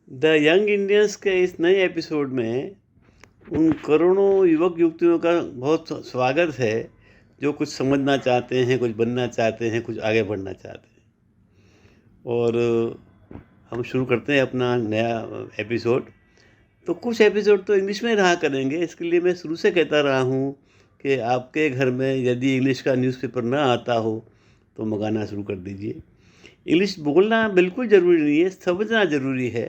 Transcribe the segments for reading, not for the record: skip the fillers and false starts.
The young Indians के इस नए एपिसोड में उन करोड़ों युवक युवतियों का बहुत स्वागत है जो कुछ समझना चाहते हैं, कुछ बनना चाहते हैं, कुछ आगे बढ़ना चाहते हैं। और हम शुरू करते हैं अपना नया एपिसोड। तो कुछ एपिसोड तो इंग्लिश में रहा करेंगे, इसके लिए मैं शुरू से कहता रहा हूँ कि आपके घर में यदि इंग्लिश का न्यूज़पेपर ना आता हो तो मंगाना शुरू कर दीजिए। इंग्लिश बोलना बिल्कुल ज़रूरी नहीं है, समझना ज़रूरी है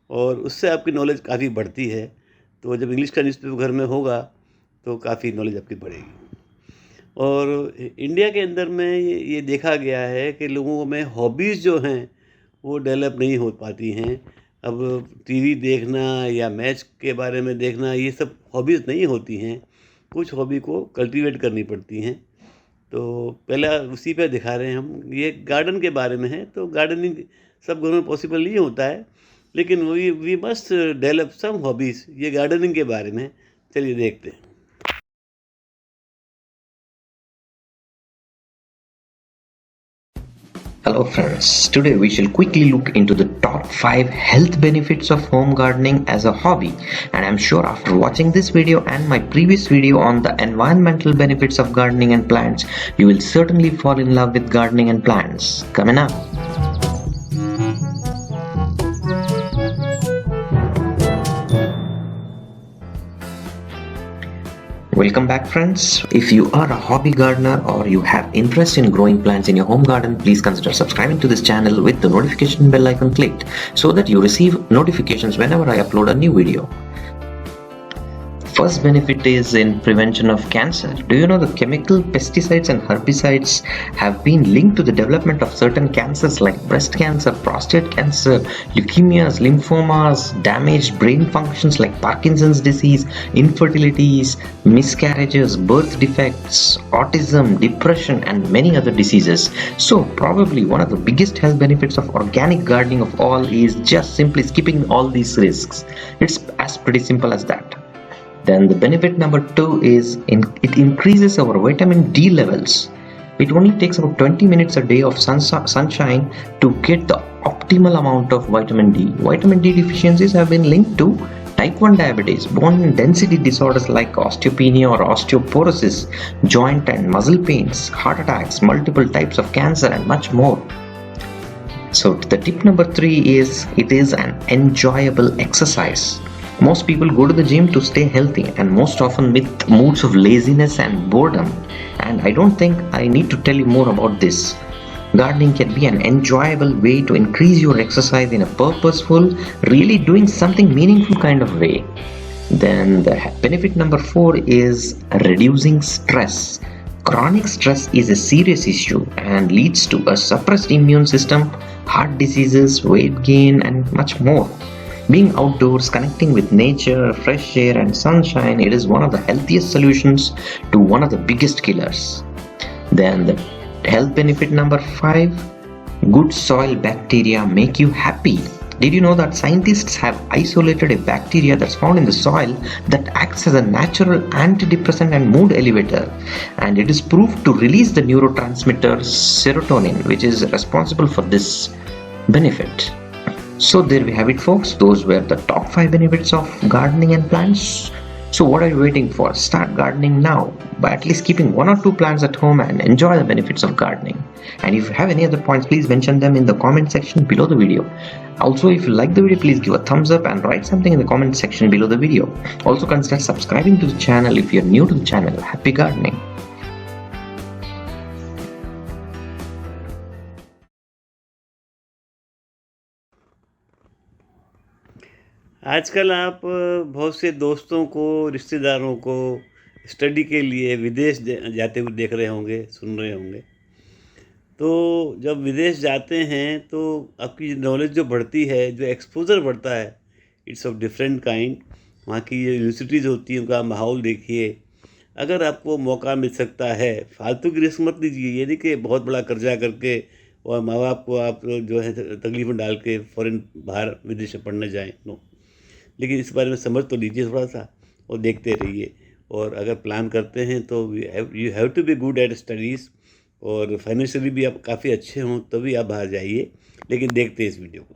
और उससे आपकी नॉलेज काफ़ी बढ़ती है। तो जब इंग्लिश का न्यूज़पेपर घर में होगा तो काफ़ी नॉलेज आपकी बढ़ेगी। और इंडिया के अंदर में ये देखा गया है कि लोगों में हॉबीज़ जो हैं वो डेवलप नहीं हो पाती हैं। अब टीवी देखना या मैच के बारे में देखना ये सब हॉबीज़ नहीं होती हैं। कुछ हॉबी को कल्टीवेट करनी पड़ती हैं। तो पहला उसी पे दिखा रहे हैं हम। ये गार्डन के बारे में है, तो गार्डनिंग सब घरों में पॉसिबल नहीं होता है, लेकिन we must develop some hobbies. ये गार्डनिंग के बारे में है। चलिए देखते हैं। Hello friends, today we shall quickly look into the top 5 health benefits of home gardening as a hobby, and I'm sure after watching this video and my previous video on the environmental benefits of gardening and plants, you will certainly fall in love with gardening and plants. Coming up. Welcome back friends. If you are a hobby gardener or you have interest in growing plants in your home garden, please consider subscribing to this channel with the notification bell icon clicked so that you receive notifications whenever I upload a new video. First benefit is in prevention of cancer. Do you know the chemical pesticides and herbicides have been linked to the development of certain cancers like breast cancer, prostate cancer, leukemias, lymphomas, damaged brain functions like Parkinson's disease, infertilities, miscarriages, birth defects, autism, depression, and many other diseases. So probably one of the biggest health benefits of organic gardening of all is just simply skipping all these risks. It's as pretty simple as that. Then the benefit number 2 is it increases our vitamin D levels. It only takes about 20 minutes a day of sunshine to get the optimal amount of vitamin D. Vitamin D deficiencies have been linked to type 1 diabetes, bone density disorders like osteopenia or osteoporosis, joint and muscle pains, heart attacks, multiple types of cancer, and much more. So the tip number 3 is it is an enjoyable exercise. Most people go to the gym to stay healthy and most often with moods of laziness and boredom. And I don't think I need to tell you more about this. Gardening can be an enjoyable way to increase your exercise in a purposeful, really doing something meaningful kind of way. Then the benefit number 4 is reducing stress. Chronic stress is a serious issue and leads to a suppressed immune system, heart diseases, weight gain, and much more. Being outdoors, connecting with nature, fresh air and sunshine, it is one of the healthiest solutions to one of the biggest killers. Then the health benefit number 5, good soil bacteria make you happy. Did you know that scientists have isolated a bacteria that's found in the soil that acts as a natural antidepressant and mood elevator, and it is proved to release the neurotransmitter serotonin, which is responsible for this benefit. So there we have it folks, those were the top 5 benefits of gardening and plants. So what are you waiting for? Start gardening now by at least keeping 1 or 2 plants at home and enjoy the benefits of gardening. And if you have any other points, please mention them in the comment section below the video. Also, if you like the video, please give a thumbs up and write something in the comment section below the video. Also consider subscribing to the channel if you are new to the channel. Happy gardening! आजकल आप बहुत से दोस्तों को, रिश्तेदारों को study के लिए विदेश जाते हुए देख रहे होंगे, सुन रहे होंगे। तो जब विदेश जाते हैं तो आपकी नॉलेज जो बढ़ती है, जो एक्सपोज़र बढ़ता है, इट्स ऑफ डिफरेंट काइंड। वहाँ की जो यूनिवर्सिटीज़ होती हैं उनका माहौल देखिए। अगर आपको मौका मिल सकता है, फालतू की रिस्क मत लीजिए। ये नहीं कि बहुत बड़ा कर्जा करके और माँ बाप को आप जो है तकलीफ में डाल के फ़ॉरेन बाहर विदेश में पढ़ने जाएँ, नो। लेकिन इस बारे में समझ तो लीजिए थोड़ा सा और देखते रहिए। और अगर प्लान करते हैं तो you have to be good at studies और फाइनेंशियली भी आप काफ़ी अच्छे हों तभी आप बाहर जाइए। लेकिन देखते हैं इस वीडियो को।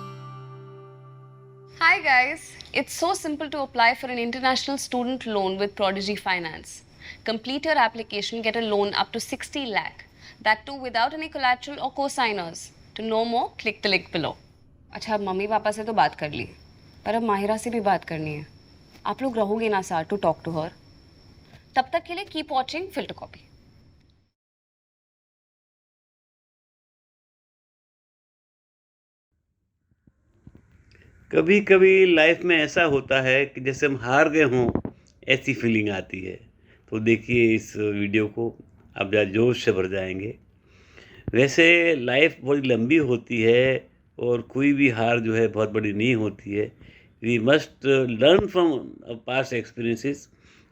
guys, it's so simple to apply for an international student loan with Prodigy Finance. Complete your application, get a loan up to 60 lakh. That too without any collateral or co-signers. To know more, click the link below. अच्छा, अब mummy papa से तो बात कर ली, पर अब माहिरा से भी बात करनी है. आप लोग रहोगे ना साथ टू टॉक टू हर. तब तक के लिए कीप वॉचिंग फिल्टर कॉपी. कभी कभी लाइफ में ऐसा होता है कि जैसे हम हार गए हों, ऐसी फीलिंग आती है. तो देखिए इस वीडियो को, आप ज़रा जोश से भर जाएंगे. वैसे लाइफ बड़ी लंबी होती है और कोई भी हार जो है बहुत बड़ी नहीं होती है. We must learn from past experiences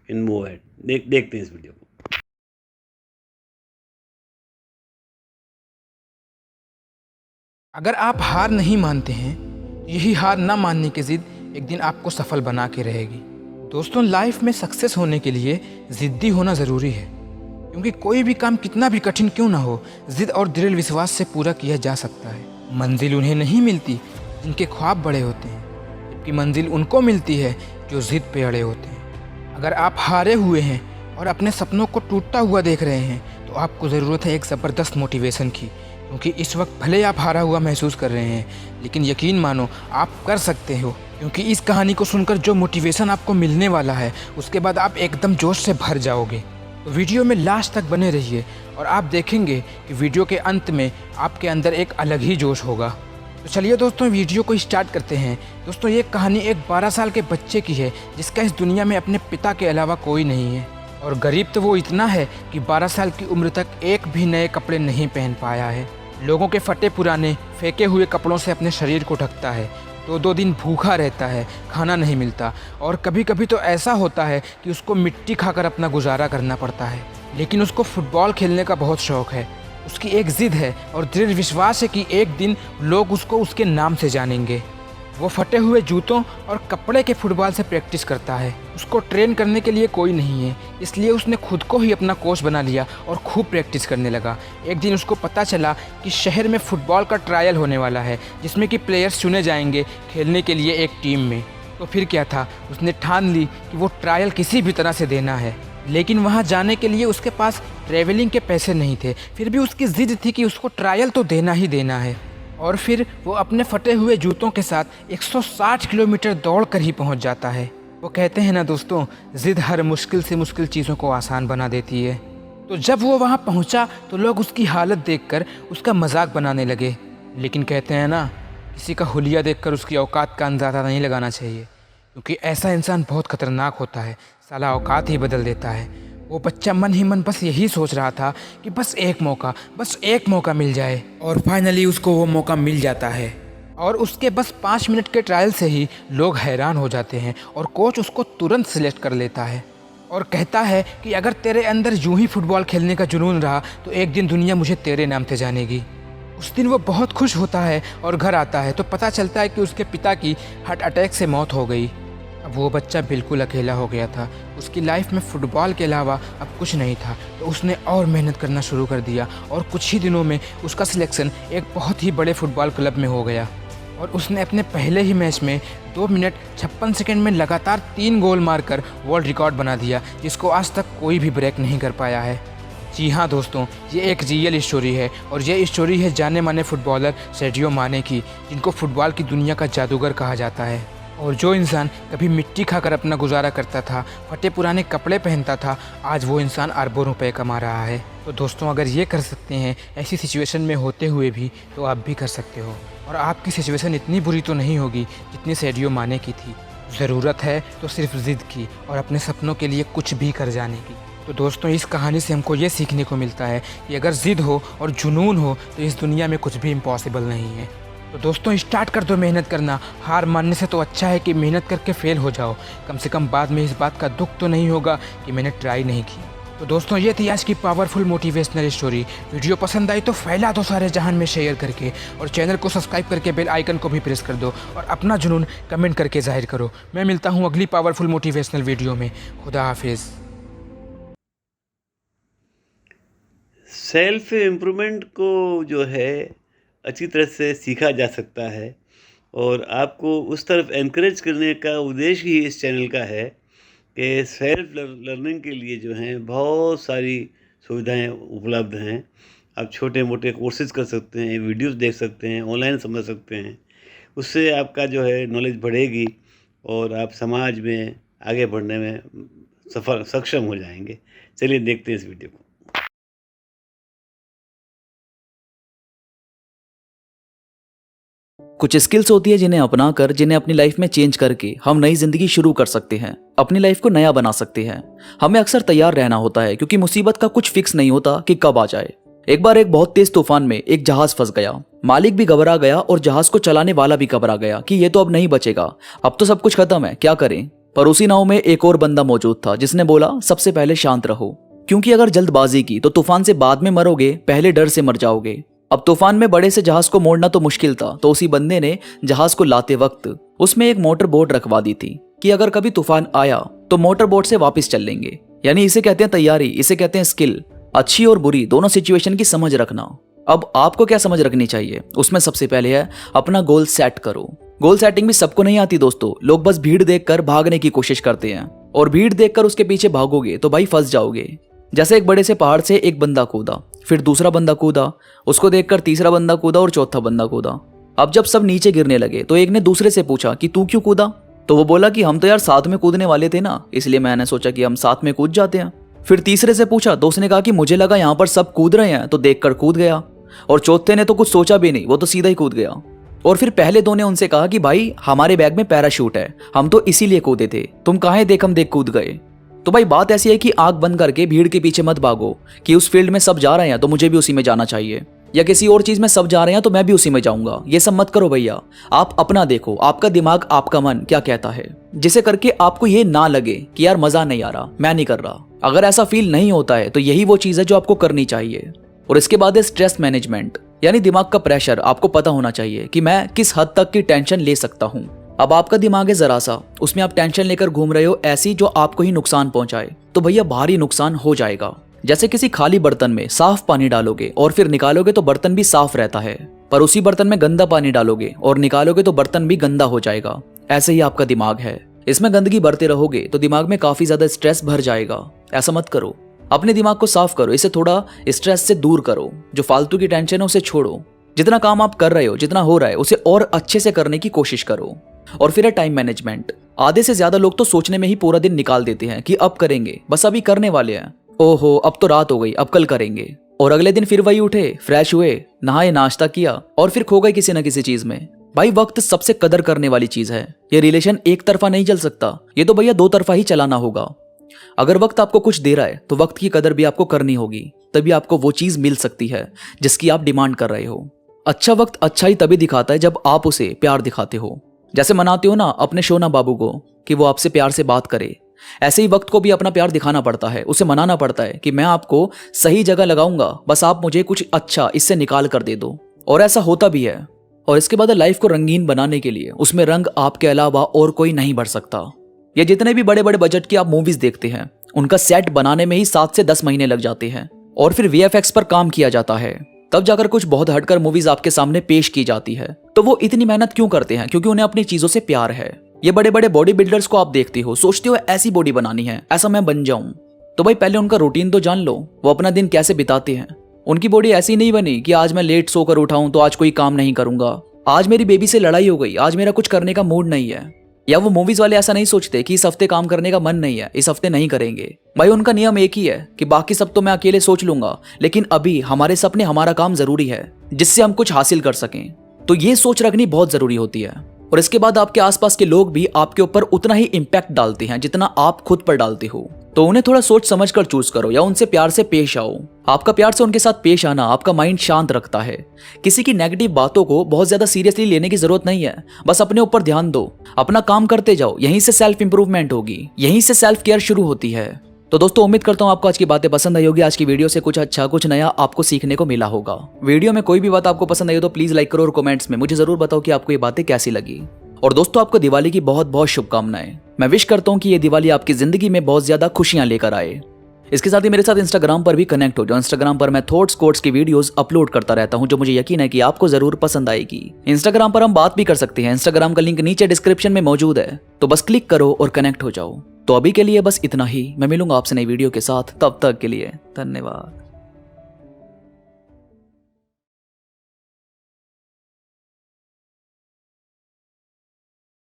in move ahead. देखते हैं इस वीडियो को. अगर आप हार नहीं मानते हैं, यही हार ना मानने की ज़िद एक दिन आपको सफल बना के रहेगी. दोस्तों, लाइफ में सक्सेस होने के लिए ज़िद्दी होना ज़रूरी है, क्योंकि कोई भी काम कितना भी कठिन क्यों ना हो, ज़िद और दृढ़ विश्वास से पूरा किया जा सकता है. मंजिल उन्हें नहीं मिलती जिनके ख्वाब बड़े होते हैं, जबकि मंजिल उनको मिलती है जो ज़िद पे अड़े होते हैं. अगर आप हारे हुए हैं और अपने सपनों को टूटता हुआ देख रहे हैं, तो आपको ज़रूरत है एक ज़बरदस्त मोटिवेशन की. क्योंकि इस वक्त भले आप हारा हुआ महसूस कर रहे हैं, लेकिन यकीन मानो आप कर सकते हो. क्योंकि इस कहानी को सुनकर जो मोटिवेशन आपको मिलने वाला है, उसके बाद आप एकदम जोश से भर जाओगे. तो वीडियो में लास्ट तक बने रहिए और आप देखेंगे कि वीडियो के अंत में आपके अंदर एक अलग ही जोश होगा. तो चलिए दोस्तों, वीडियो को स्टार्ट करते हैं. दोस्तों, ये कहानी एक 12 साल के बच्चे की है जिसका इस दुनिया में अपने पिता के अलावा कोई नहीं है. और गरीब तो वो इतना है कि 12 साल की उम्र तक एक भी नए कपड़े नहीं पहन पाया है. लोगों के फटे पुराने फेंके हुए कपड़ों से अपने शरीर को ढकता है. 2-2 दिन भूखा रहता है, खाना नहीं मिलता, और कभी कभी तो ऐसा होता है कि उसको मिट्टी खाकर अपना गुजारा करना पड़ता है. लेकिन उसको फुटबॉल खेलने का बहुत शौक है. उसकी एक ज़िद है और दृढ़ विश्वास है कि एक दिन लोग उसको उसके नाम से जानेंगे. वो फटे हुए जूतों और कपड़े के फुटबॉल से प्रैक्टिस करता है. उसको ट्रेन करने के लिए कोई नहीं है, इसलिए उसने खुद को ही अपना कोच बना लिया और खूब प्रैक्टिस करने लगा. एक दिन उसको पता चला कि शहर में फुटबॉल का ट्रायल होने वाला है, जिसमें कि प्लेयर्स चुने जाएंगे खेलने के लिए एक टीम में. तो फिर क्या था, उसने ठान ली कि वो ट्रायल किसी भी तरह से देना है. लेकिन वहाँ जाने के लिए उसके पास ट्रैवलिंग के पैसे नहीं थे. फिर भी उसकी ज़िद थी कि उसको ट्रायल तो देना ही देना है. और फिर वो अपने फटे हुए जूतों के साथ 160 किलोमीटर दौड़ कर ही पहुंच जाता है. वो कहते हैं ना दोस्तों, ज़िद हर मुश्किल से मुश्किल चीज़ों को आसान बना देती है. तो जब वो वहाँ पहुँचा तो लोग उसकी हालत देखकर उसका मजाक बनाने लगे. लेकिन कहते हैं ना, किसी का हुलिया देखकर उसकी औकात का अंदाज़ा नहीं लगाना चाहिए, क्योंकि ऐसा इंसान बहुत खतरनाक होता है. साला औकात ही बदल देता है. वो बच्चा मन ही मन बस यही सोच रहा था कि बस एक मौका मिल जाए. और फाइनली उसको वो मौका मिल जाता है. और उसके बस 5 मिनट के ट्रायल से ही लोग हैरान हो जाते हैं और कोच उसको तुरंत सिलेक्ट कर लेता है और कहता है कि अगर तेरे अंदर यूं ही फुटबॉल खेलने का जुनून रहा तो एक दिन दुनिया मुझे तेरे नाम से जानेगी. उस दिन वो बहुत खुश होता है और घर आता है तो पता चलता है कि उसके पिता की हार्ट अटैक से मौत हो गई. अब वो बच्चा बिल्कुल अकेला हो गया था. उसकी लाइफ में फुटबॉल के अलावा अब कुछ नहीं था. तो उसने और मेहनत करना शुरू कर दिया और कुछ ही दिनों में उसका सिलेक्शन एक बहुत ही बड़े फुटबॉल क्लब में हो गया. और उसने अपने पहले ही मैच में 2 मिनट 56 सेकंड में लगातार 3 गोल मारकर वर्ल्ड रिकॉर्ड बना दिया, जिसको आज तक कोई भी ब्रेक नहीं कर पाया है. जी हाँ दोस्तों, ये एक रियल स्टोरी है और ये स्टोरी है जाने माने फुटबॉलर सेडियो माने की, जिनको फुटबॉल की दुनिया का जादूगर कहा जाता है. और जो इंसान कभी मिट्टी खाकर अपना गुजारा करता था, फटे पुराने कपड़े पहनता था, आज वो इंसान अरबों रुपए कमा रहा है. तो दोस्तों, अगर ये कर सकते हैं ऐसी सिचुएशन में होते हुए भी, तो आप भी कर सकते हो. और आपकी सिचुएशन इतनी बुरी तो नहीं होगी जितनी सेडियो माने की थी. ज़रूरत है तो सिर्फ ज़िद की और अपने सपनों के लिए कुछ भी कर जाने की. तो दोस्तों, इस कहानी से हमको ये सीखने को मिलता है कि अगर ज़िद हो और जुनून हो तो इस दुनिया में कुछ भी इम्पॉसिबल नहीं है. तो दोस्तों, स्टार्ट कर दो मेहनत करना. हार मानने से तो अच्छा है कि मेहनत करके फेल हो जाओ. कम से कम बाद में इस बात का दुख तो नहीं होगा कि मैंने ट्राई नहीं की. तो दोस्तों, ये थी आज की पावरफुल मोटिवेशनल स्टोरी. वीडियो पसंद आई तो फैला दो सारे जहान में शेयर करके, और चैनल को सब्सक्राइब करके बेल आइकन को भी प्रेस कर दो और अपना जुनून कमेंट करके जाहिर करो. मैं मिलता हूँ अगली पावरफुल मोटिवेशनल वीडियो में. खुदा हाफिज़. सेल्फ इम्प्रूवमेंट को जो है अच्छी तरह से सीखा जा सकता है और आपको उस तरफ एनकरेज करने का उद्देश्य ही इस चैनल का है कि सेल्फ लर्निंग के लिए जो हैं बहुत सारी सुविधाएं उपलब्ध हैं। आप छोटे मोटे कोर्सेज कर सकते हैं, वीडियोस देख सकते हैं, ऑनलाइन समझ सकते हैं। उससे आपका जो है नॉलेज बढ़ेगी और आप समाज में आगे बढ़ने में सक्षम हो जाएंगे। चलिए देखते हैं इस वीडियो को। कुछ स्किल्स होती है जिन्हें अपनाकर, जिन्हें अपनी लाइफ में चेंज करके हम नई जिंदगी शुरू कर सकते हैं, अपनी लाइफ को नया बना सकते हैं। हमें अक्सर तैयार रहना होता है क्योंकि मुसीबत का कुछ फिक्स नहीं होता कि कब आ जाए। एक बार एक बहुत तेज तूफान में एक जहाज फंस गया। मालिक भी घबरा गया और जहाज को चलाने वाला भी घबरा गया कि ये तो अब नहीं बचेगा, अब तो सब कुछ खत्म है, क्या करें। पर उसी नाव में एक और बंदा मौजूद था जिसने बोला, सबसे पहले शांत रहो, क्योंकि अगर जल्दबाजी की तो तूफान से बाद में मरोगे, पहले डर से मर जाओगे। अब तूफान में बड़े से जहाज को मोड़ना तो मुश्किल था, तो उसी बंदे ने जहाज को लाते वक्त उसमें एक मोटर बोट रखवा दी थी कि अगर कभी तूफान आया तो मोटर बोट से वापस चल लेंगे। यानी इसे कहते हैं तैयारी, इसे कहते हैं स्किल। अच्छी और बुरी दोनों सिचुएशन की समझ रखना। अब आपको क्या समझ रखनी चाहिए, उसमें सबसे पहले है अपना गोल सेट करो। गोल सेटिंग भी सबको नहीं आती दोस्तों। लोग बस भीड़ देखकर भागने की कोशिश करते हैं और भीड़ देखकर उसके पीछे भागोगे तो भाई फंस जाओगे। जैसे एक बड़े से पहाड़ से एक बंदा कूदा, फिर दूसरा बंदा कूदा, उसको देखकर तीसरा बंदा कूदा और चौथा बंदा कूदा। अब जब सब नीचे गिरने लगे तो एक ने दूसरे से पूछा कि तू क्यों कूदा? तो वो बोला कि हम तो यार साथ में कूदने वाले थे ना, इसलिए मैंने सोचा कि हम साथ में कूद जाते हैं। फिर तीसरे से पूछा तो उसने कहा कि मुझे लगा यहाँ पर सब कूद रहे हैं तो देखकर कूद गया। और चौथे ने तो कुछ सोचा भी नहीं, वो तो सीधा ही कूद गया। और फिर पहले दो ने उनसे कहा कि भाई हमारे बैग में पैराशूट है, हम तो इसीलिए कूदे थे, तुम काहे देख हम देख कूद गए। तो भाई बात ऐसी है कि आंख बंद करके भीड़ के पीछे मत भागो कि उस फील्ड में सब जा रहे हैं तो मुझे भी उसी में जाना चाहिए, या किसी और चीज में सब जा रहे हैं तो मैं भी उसी में जाऊंगा। ये सब मत करो भैया। आप अपना देखो, आपका दिमाग, आपका मन क्या कहता है, जिसे करके आपको ये ना लगे कि यार मजा नहीं आ रहा, मैं नहीं कर रहा। अगर ऐसा फील नहीं होता है तो यही वो चीज है जो आपको करनी चाहिए। और इसके बाद है स्ट्रेस मैनेजमेंट, यानी दिमाग का प्रेशर। आपको पता होना चाहिए कि मैं किस हद तक की टेंशन ले सकता हूँ। अब आपका दिमाग है जरा सा, उसमें आप टेंशन लेकर घूम रहे हो ऐसी जो आपको ही नुकसान पहुंचाए, तो भैया भारी नुकसान हो जाएगा। जैसे किसी खाली बर्तन में साफ पानी डालोगे और फिर निकालोगे तो बर्तन भी साफ रहता है, पर उसी बर्तन में गंदा पानी डालोगे और निकालोगे तो बर्तन भी गंदा हो जाएगा। ऐसे ही आपका दिमाग है, इसमें गंदगी भरते रहोगे तो दिमाग में काफी ज्यादा स्ट्रेस भर जाएगा। ऐसा मत करो, अपने दिमाग को साफ करो, इसे थोड़ा स्ट्रेस से दूर करो। जो फालतू की टेंशन है उसे छोड़ो। जितना काम आप कर रहे हो, जितना हो रहा है, उसे और अच्छे से करने की कोशिश करो। और फिर है टाइम मैनेजमेंट। आधे से ज्यादा लोग तो सोचने में ही पूरा दिन निकाल देते हैं कि अब करेंगे, बस अभी करने वाले हैं, ओहो अब तो रात हो गई, अब कल करेंगे। और अगले दिन फिर वही उठे, फ्रेश हुए, नहाए, नाश्ता किया और फिर खो गए किसी न किसी चीज में। भाई वक्त सबसे कदर करने वाली चीज है। ये रिलेशन एक तरफा नहीं चल सकता, ये तो भैया दो तरफा ही चलाना होगा। अगर वक्त आपको कुछ दे रहा है तो वक्त की कदर भी आपको करनी होगी, तभी आपको वो चीज मिल सकती है जिसकी आप डिमांड कर रहे हो। अच्छा वक्त अच्छा ही तभी दिखाता है जब आप उसे प्यार दिखाते हो। जैसे मनाते हो ना अपने शोना बाबू को कि वो आपसे प्यार से बात करे, ऐसे ही वक्त को भी अपना प्यार दिखाना पड़ता है। उसे मनाना पड़ता है कि मैं आपको सही जगह लगाऊंगा, बस आप मुझे कुछ अच्छा इससे निकाल कर दे दो। और ऐसा होता भी है। और इसके बाद लाइफ को रंगीन बनाने के लिए उसमें रंग आपके अलावा और कोई नहीं भर सकता। ये जितने भी बड़े बड़े बजट की आप मूवीज देखते हैं, उनका सेट बनाने में ही 7 से 10 महीने लग जाते हैं और फिर VFX पर काम किया जाता है, तब जाकर कुछ बहुत हटकर मूवीज आपके सामने पेश की जाती है। तो वो इतनी मेहनत क्यों करते हैं? क्योंकि उन्हें अपनी चीजों से प्यार है। ये बड़े बड़े बॉडी बिल्डर्स को आप देखते हो, सोचते हो ऐसी बॉडी बनानी है, ऐसा मैं बन जाऊं। तो भाई पहले उनका रूटीन तो जान लो, वो अपना दिन कैसे बिताते हैं। उनकी बॉडी ऐसी नहीं बनी कि आज मैं लेट सोकर उठाऊं तो आज कोई काम नहीं करूंगा, आज मेरी बेबी से लड़ाई हो गई, आज मेरा कुछ करने का मूड नहीं है। या वो मूवीज वाले ऐसा नहीं सोचते कि इस हफ्ते काम करने का मन नहीं है, इस हफ्ते नहीं करेंगे। भाई उनका नियम एक ही है कि बाकी सब तो मैं अकेले सोच लूंगा, लेकिन अभी हमारे सपने, हमारा काम जरूरी है जिससे हम कुछ हासिल कर सकें। तो ये सोच रखनी बहुत जरूरी होती है। और इसके बाद आपके आसपास के लोग भी आपके ऊपर उतना ही इम्पैक्ट डालते हैं जितना आप खुद पर डालते हो। तो उन्हें थोड़ा सोच समझ कर चूज करो या उनसे प्यार से पेश आओ। आपका प्यार से उनके साथ पेश आना आपका माइंड शांत रखता है। किसी की नेगेटिव बातों को बहुत ज्यादा सीरियसली लेने की जरूरत नहीं है, बस अपने ऊपर ध्यान दो, अपना काम करते जाओ, यहीं से सेल्फ इंप्रूवमेंट होगी, यहीं से सेल्फ केयर शुरू होती है। तो दोस्तों उम्मीद करता हूँ आपको आज की बातें पसंद आई होगी। आज की वीडियो से कुछ अच्छा कुछ नया आपको सीखने को मिला होगा। वीडियो में कोई भी बात आपको पसंद आई हो तो प्लीज लाइक करो और कमेंट्स में मुझे जरूर बताओ कि आपको ये बातें कैसी लगी। और दोस्तों आपको दिवाली की बहुत बहुत शुभकामनाएं। मैं विश करता हूँ कि ये दिवाली आपकी जिंदगी में बहुत ज्यादा खुशियां लेकर आए। इसके साथ ही मेरे साथ इंस्टाग्राम पर भी कनेक्ट हो जाओ। इंस्टाग्राम पर मैं थॉट्स कोट्स की वीडियोस अपलोड करता रहता हूं, जो मुझे यकीन है कि आपको जरूर पसंद आएगी। इंस्टाग्राम पर हम बात भी कर सकते हैं। इंस्टाग्राम का लिंक नीचे डिस्क्रिप्शन में मौजूद है, तो बस क्लिक करो और कनेक्ट हो जाओ। तो अभी के लिए बस इतना ही। मैं मिलूंगा आपसे नई वीडियो के साथ, तब तक के लिए धन्यवाद।